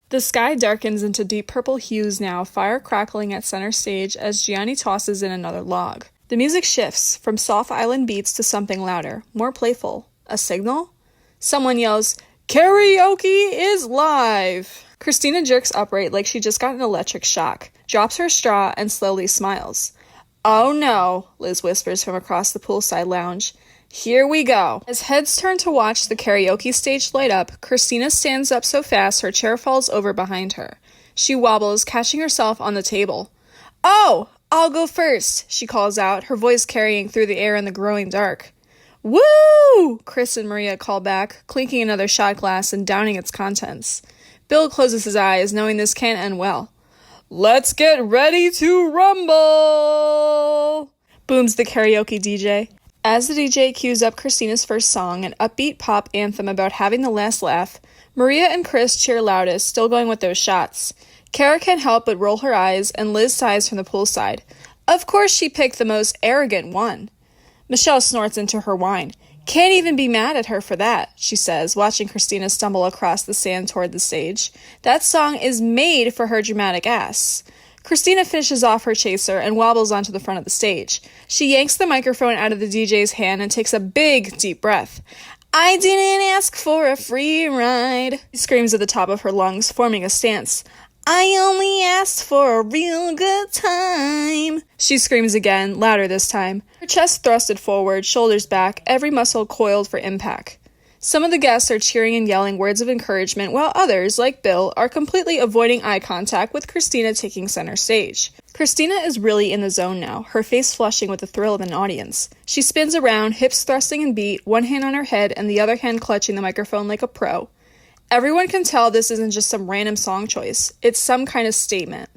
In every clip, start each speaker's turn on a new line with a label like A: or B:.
A: The sky darkens into deep purple hues now, fire crackling at center stage as Gionni tosses in another log. The music shifts from soft island beats to something louder, more playful. A signal? Someone yells, "Karaoke is live!" Christina jerks upright like she just got an electric shock, drops her straw, and slowly smiles. "Oh no," Liz whispers from across the poolside lounge. "Here we go." As heads turn to watch the karaoke stage light up, Christina stands up so fast her chair falls over behind her. She wobbles, catching herself on the table. "Oh, I'll go first," she calls out, her voice carrying through the air in the growing dark. "Woo!" Cris and Maria call back, clinking another shot glass and downing its contents. Bill closes his eyes, knowing this can't end well. "Let's get ready to rumble!" booms the karaoke DJ. As the DJ cues up Christina's first song, an upbeat pop anthem about having the last laugh, Maria and Cris cheer loudest, still going with those shots. Cara can't help but roll her eyes, and Liz sighs from the poolside. Of course she picked the most arrogant one. Michelle snorts into her wine. "Can't even be mad at her for that," she says, watching Christina stumble across the sand toward the stage. "That song is made for her dramatic ass." Christina finishes off her chaser and wobbles onto the front of the stage. She yanks the microphone out of the DJ's hand and takes a big, deep breath. "I didn't ask for a free ride," she screams at the top of her lungs, forming a stance. "I only asked for a real good time," she screams again, louder this time. Her chest thrusted forward, shoulders back, every muscle coiled for impact. Some of the guests are cheering and yelling words of encouragement, while others, like Bill, are completely avoiding eye contact with Christina taking center stage. Christina is really in the zone now, her face flushing with the thrill of an audience. She spins around, hips thrusting in beat, one hand on her head and the other hand clutching the microphone like a pro. Everyone can tell this isn't just some random song choice. It's some kind of statement.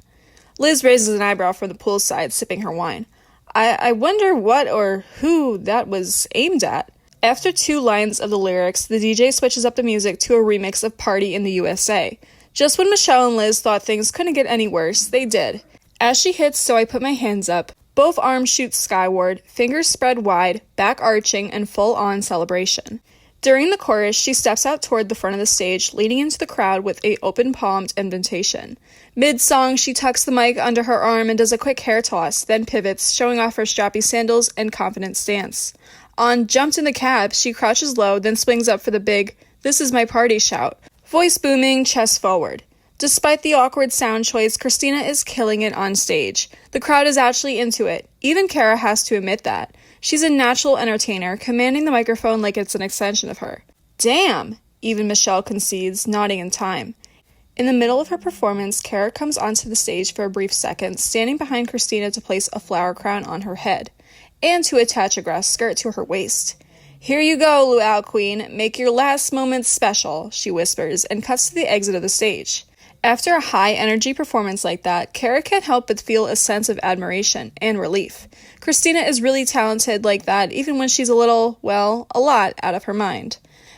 A: Liz raises an eyebrow from the poolside, sipping her wine. I wonder what or who that was aimed at. After 2 lines of the lyrics, the DJ switches up the music to a remix of Party in the USA. Just when Michelle and Liz thought things couldn't get any worse, they did. As she hits So I Put My Hands Up, both arms shoot skyward, fingers spread wide, back arching, and full-on celebration. During the chorus, she steps out toward the front of the stage, leading into the crowd with a open-palmed invitation. Mid-song, she tucks the mic under her arm and does a quick hair toss, then pivots, showing off her strappy sandals and confident stance. On Jumped in the Cab, she crouches low, then swings up for the big, "This is my party" shout. Voice booming, chest forward. Despite the awkward sound choice, Christina is killing it on stage. The crowd is actually into it. Even Cara has to admit that. She's a natural entertainer, commanding the microphone like it's an extension of her. "Damn," even Michelle concedes, nodding in time. In the middle of her performance, Cara comes onto the stage for a brief second, standing behind Christina to place a flower crown on her head, and to attach a grass skirt to her waist. "Here you go, Luau Queen, make your last moments special," she whispers, and cuts to the exit of the stage. After a high-energy performance like that, Cara can't help but feel a sense of admiration and relief. Christina is really talented like that, even when she's a little, well, a lot out of her mind.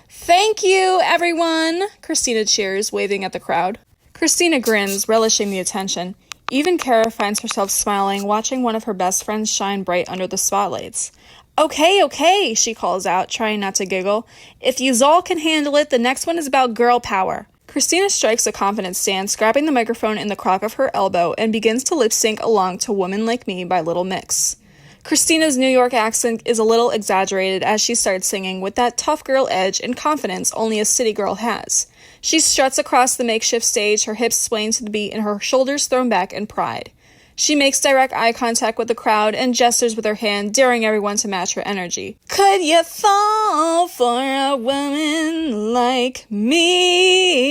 A: "Thank you, everyone!" Christina cheers, waving at the crowd. Christina grins, relishing the attention. Even Cara finds herself smiling, watching one of her best friends shine bright under the spotlights. Okay, she calls out, trying not to giggle. "If yous all can handle it, the next one is about girl power." Christina strikes a confident stance, grabbing the microphone in the crock of her elbow, and begins to lip-sync along to Woman Like Me by Little Mix. Christina's New York accent is a little exaggerated as she starts singing, with that tough girl edge and confidence only a city girl has. She struts across the makeshift stage, her hips swaying to the beat and her shoulders thrown back in pride. She makes direct eye contact with the crowd and gestures with her hand, daring everyone to match her energy. "Could you fall for a woman like me?"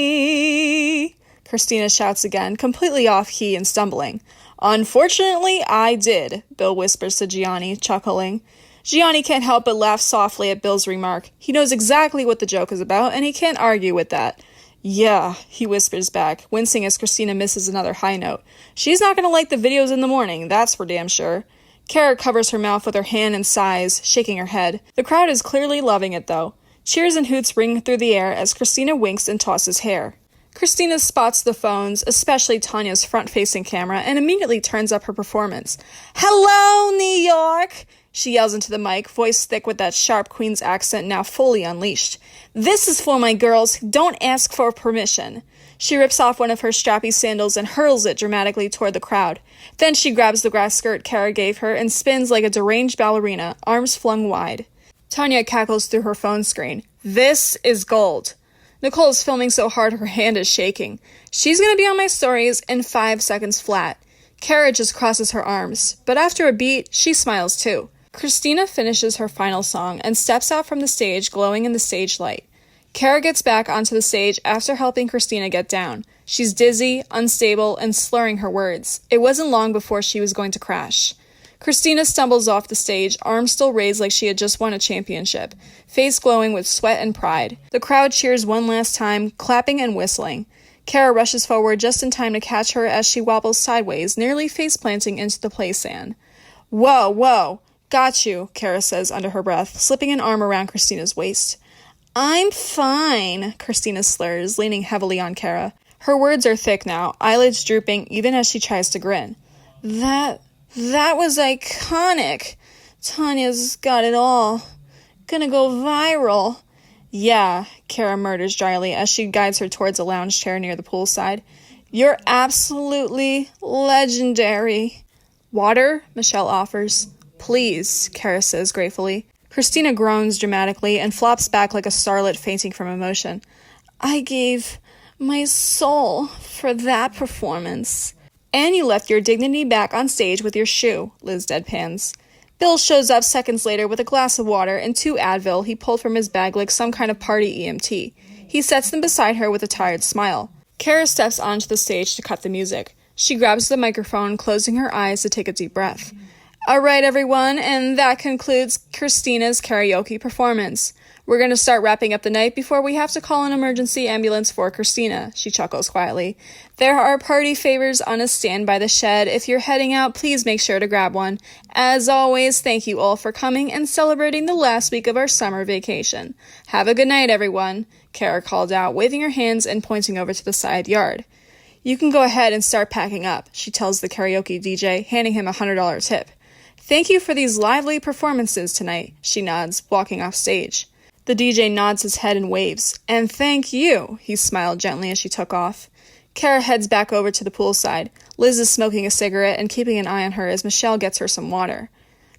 A: Christina shouts again, completely off-key and stumbling. "Unfortunately, I did," Bill whispers to Gionni, chuckling. Gionni can't help but laugh softly at Bill's remark. He knows exactly what the joke is about, and he can't argue with that. "Yeah," he whispers back, wincing as Christina misses another high note. "She's not going to like the videos in the morning, that's for damn sure." Cara covers her mouth with her hand and sighs, shaking her head. The crowd is clearly loving it, though. Cheers and hoots ring through the air as Christina winks and tosses hair. Christina spots the phones, especially Tanya's front-facing camera, and immediately turns up her performance. "Hello, New York!" she yells into the mic, voice thick with that sharp Queen's accent now fully unleashed. "This is for my girls who don't ask for permission." She rips off one of her strappy sandals and hurls it dramatically toward the crowd. Then she grabs the grass skirt Cara gave her and spins like a deranged ballerina, arms flung wide. Tanya cackles through her phone screen. This is gold. Nicole is filming so hard her hand is shaking. She's gonna be on my stories in 5 seconds flat. Cara just crosses her arms, but after a beat, she smiles too. Christina finishes her final song and steps out from the stage glowing in the stage light. Cara gets back onto the stage after helping Christina get down. She's dizzy, unstable, and slurring her words. It wasn't long before she was going to crash. Christina stumbles off the stage, arms still raised like she had just won a championship, face glowing with sweat and pride. The crowd cheers one last time, clapping and whistling. Cara rushes forward just in time to catch her as she wobbles sideways, nearly face-planting into the play sand. Whoa, whoa, got you, Cara says under her breath, slipping an arm around Christina's waist. I'm fine, Christina slurs, leaning heavily on Cara. Her words are thick now, eyelids drooping even as she tries to grin. That was iconic. Tanya's got it all. Gonna go viral. Yeah, Cara murmurs dryly as she guides her towards a lounge chair near the poolside. You're absolutely legendary. Water? Michelle offers. Please, Cara says gratefully. Christina groans dramatically and flops back like a starlet fainting from emotion. I gave my soul for that performance. And you left your dignity back on stage with your shoe, Liz deadpans. Bill shows up seconds later with a glass of water and 2 Advil he pulled from his bag like some kind of party EMT. He sets them beside her with a tired smile. Cara steps onto the stage to cut the music. She grabs the microphone, closing her eyes to take a deep breath. All right, everyone, and that concludes Christina's karaoke performance. We're going to start wrapping up the night before we have to call an emergency ambulance for Christina, she chuckles quietly. There are party favors on a stand by the shed. If you're heading out, please make sure to grab one. As always, thank you all for coming and celebrating the last week of our summer vacation. Have a good night, everyone, Cara called out, waving her hands and pointing over to the side yard. You can go ahead and start packing up, she tells the karaoke DJ, handing him a $100 tip. Thank you for these lively performances tonight, she nods, walking off stage. The DJ nods his head and waves. And thank you, he smiled gently as she took off. Cara heads back over to the poolside. Liz is smoking a cigarette and keeping an eye on her as Michelle gets her some water.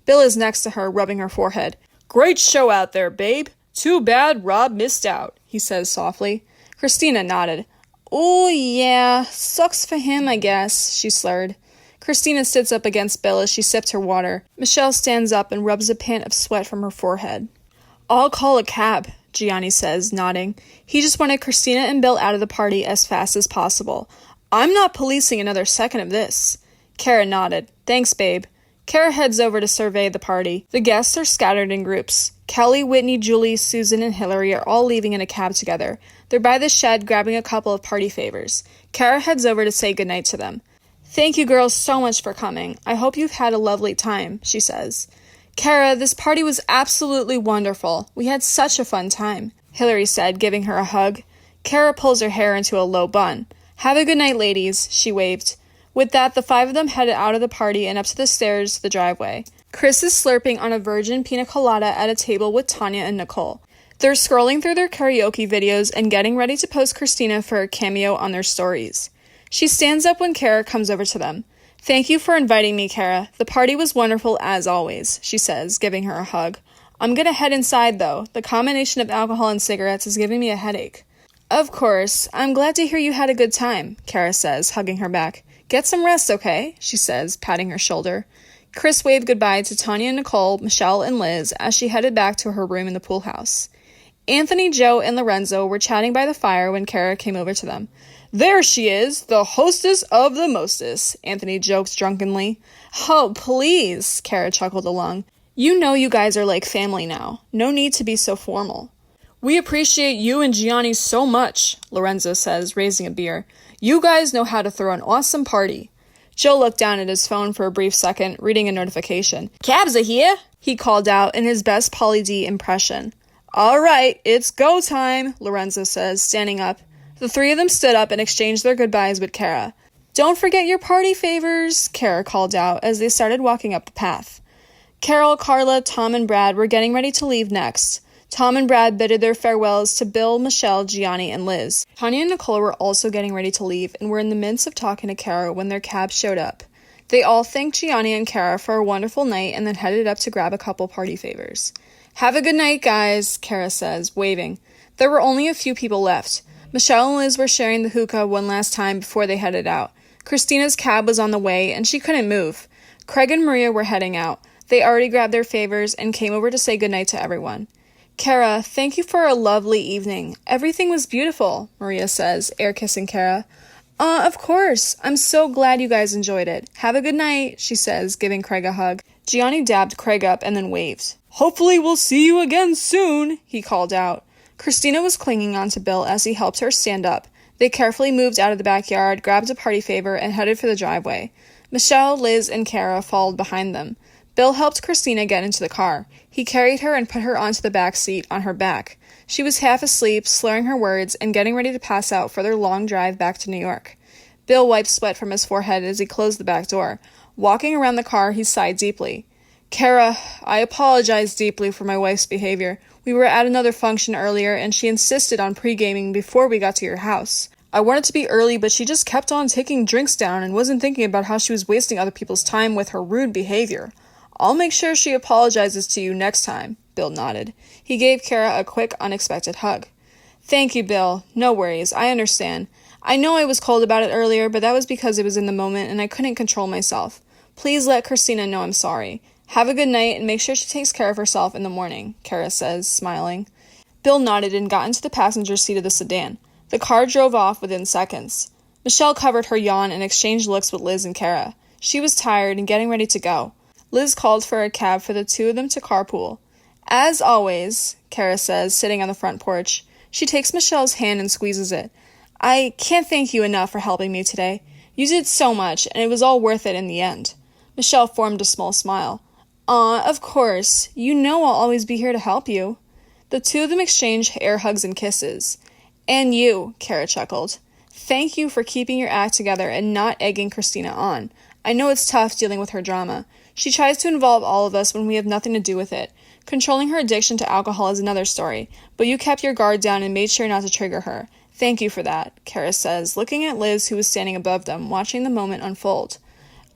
A: Bill is next to her, rubbing her forehead. Great show out there, babe. Too bad Rob missed out, he says softly. Christina nodded. Oh, yeah, sucks for him, I guess, she slurred. Christina sits up against Bill as she sips her water. Michelle stands up and rubs a pant of sweat from her forehead. I'll call a cab, Gionni says, nodding. He just wanted Christina and Bill out of the party as fast as possible. I'm not policing another second of this. Cara nodded. Thanks, babe. Cara heads over to survey the party. The guests are scattered in groups. Kelly, Whitney, Julie, Susan, and Hillary are all leaving in a cab together. They're by the shed grabbing a couple of party favors. Cara heads over to say goodnight to them. Thank you girls so much for coming. I hope you've had a lovely time, she says. Cara, this party was absolutely wonderful. We had such a fun time, Hillary said, giving her a hug. Cara pulls her hair into a low bun. Have a good night, ladies, she waved. With that, the 5 of them headed out of the party and up to the stairs to the driveway. Cris is slurping on a virgin pina colada at a table with Tanya and Nicole. They're scrolling through their karaoke videos and getting ready to post Christina for a cameo on their stories. She stands up when Cara comes over to them. Thank you for inviting me, Cara. The party was wonderful as always, she says, giving her a hug. I'm gonna head inside, though. The combination of alcohol and cigarettes is giving me a headache. Of course. I'm glad to hear you had a good time, Cara says, hugging her back. Get some rest, okay? She says, patting her shoulder. Cris waved goodbye to Tanya and Nicole, Michelle, and Liz as she headed back to her room in the pool house. Anthony, Joe, and Lorenzo were chatting by the fire when Cara came over to them. There she is, the hostess of the mostest, Anthony joked drunkenly. Oh, please, Cara chuckled along. You know you guys are like family now. No need to be so formal. We appreciate you and Gionni so much, Lorenzo says, raising a beer. You guys know how to throw an awesome party. Joe looked down at his phone for a brief second, reading a notification. Cabs are here, he called out in his best Pauly D impression. All right, it's go time, Lorenzo says, standing up. The 3 of them stood up and exchanged their goodbyes with Cara. Don't forget your party favors, Cara called out as they started walking up the path. Carole, Carla, Tom, and Brad were getting ready to leave next. Tom and Brad bidded their farewells to Bill, Michelle, Gionni, and Liz. Tanya and Nicole were also getting ready to leave and were in the midst of talking to Cara when their cab showed up. They all thanked Gionni and Cara for a wonderful night and then headed up to grab a couple party favors. "Have a good night, guys," Cara says, waving. There were only a few people left. Michelle and Liz were sharing the hookah one last time before they headed out. Christina's cab was on the way, and she couldn't move. Craig and Maria were heading out. They already grabbed their favors and came over to say goodnight to everyone. "Cara, thank you for a lovely evening. Everything was beautiful," Maria says, air-kissing Cara. Of course. I'm so glad you guys enjoyed it. Have a good night," she says, giving Craig a hug. Gionni dabbed Craig up and then waved. "Hopefully we'll see you again soon," he called out. Christina was clinging on to Bill as he helped her stand up. They carefully moved out of the backyard, grabbed a party favor, and headed for the driveway. Michelle, Liz, and Cara followed behind them. Bill helped Christina get into the car. He carried her and put her onto the back seat on her back. She was half asleep, slurring her words, and getting ready to pass out for their long drive back to New York. Bill wiped sweat from his forehead as he closed the back door. Walking around the car, he sighed deeply. "Cara, I apologize deeply for my wife's behavior. We were at another function earlier, and she insisted on pre-gaming before we got to your house. I wanted to be early, but she just kept on taking drinks down and wasn't thinking about how she was wasting other people's time with her rude behavior. I'll make sure she apologizes to you next time," Bill nodded. He gave Cara a quick, unexpected hug. "Thank you, Bill. No worries. I understand. I know I was cold about it earlier, but that was because it was in the moment and I couldn't control myself. Please let Christina know I'm sorry. Have a good night and make sure she takes care of herself in the morning," Cara says, smiling. Bill nodded and got into the passenger seat of the sedan. The car drove off within seconds. Michelle covered her yawn and exchanged looks with Liz and Cara. She was tired and getting ready to go. Liz called for a cab for the two of them to carpool. "As always," Cara says, sitting on the front porch. She takes Michelle's hand and squeezes it. "I can't thank you enough for helping me today. You did so much, and it was all worth it in the end." Michelle formed a small smile. "Aw, of course. You know I'll always be here to help you." The two of them exchanged air hugs and kisses. "And you," Cara chuckled. "Thank you for keeping your act together and not egging Christina on. I know it's tough dealing with her drama. She tries to involve all of us when we have nothing to do with it. Controlling her addiction to alcohol is another story, but you kept your guard down and made sure not to trigger her. Thank you for that," Cara says, looking at Liz, who was standing above them, watching the moment unfold.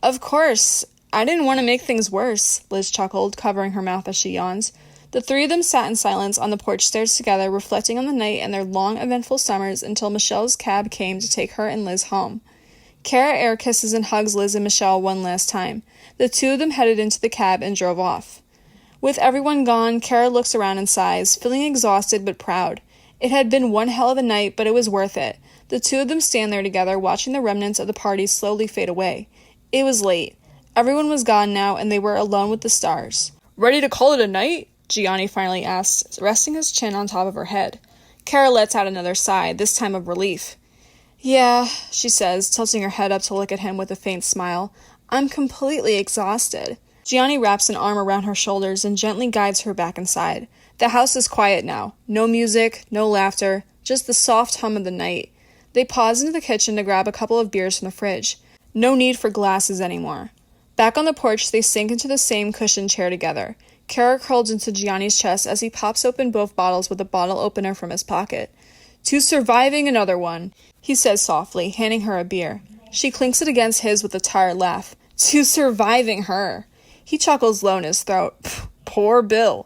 A: "Of course. I didn't want to make things worse," Liz chuckled, covering her mouth as she yawned. The three of them sat in silence on the porch stairs together, reflecting on the night and their long, eventful summers until Michelle's cab came to take her and Liz home. Cara air kisses and hugs Liz and Michelle one last time. The two of them headed into the cab and drove off. With everyone gone, Cara looks around and sighs, feeling exhausted but proud. It had been one hell of a night, but it was worth it. The two of them stand there together, watching the remnants of the party slowly fade away. It was late. Everyone was gone now, and they were alone with the stars. "Ready to call it a night?" Gionni finally asked, resting his chin on top of her head. Cara lets out another sigh, this time of relief. "Yeah," she says, tilting her head up to look at him with a faint smile. "I'm completely exhausted." Gionni wraps an arm around her shoulders and gently guides her back inside. The house is quiet now. No music, no laughter, just the soft hum of the night. They pause into the kitchen to grab a couple of beers from the fridge. No need for glasses anymore. Back on the porch, they sink into the same cushioned chair together. Cara curls into Gianni's chest as he pops open both bottles with a bottle opener from his pocket. "To surviving another one," he says softly, handing her a beer. She clinks it against his with a tired laugh. "To surviving her." He chuckles low in his throat. Poor Bill.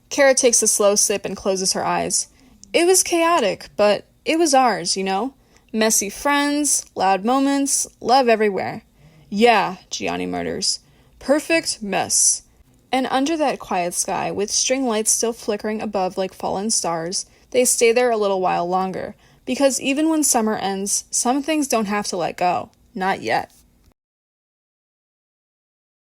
A: Cara takes a slow sip and closes her eyes. "It was chaotic, but it was ours, you know? Messy friends, loud moments, love everywhere." "Yeah," Gionni mutters. "Perfect mess." And under that quiet sky, with string lights still flickering above like fallen stars, they stay there a little while longer, because even when summer ends, some things don't have to let go. Not yet.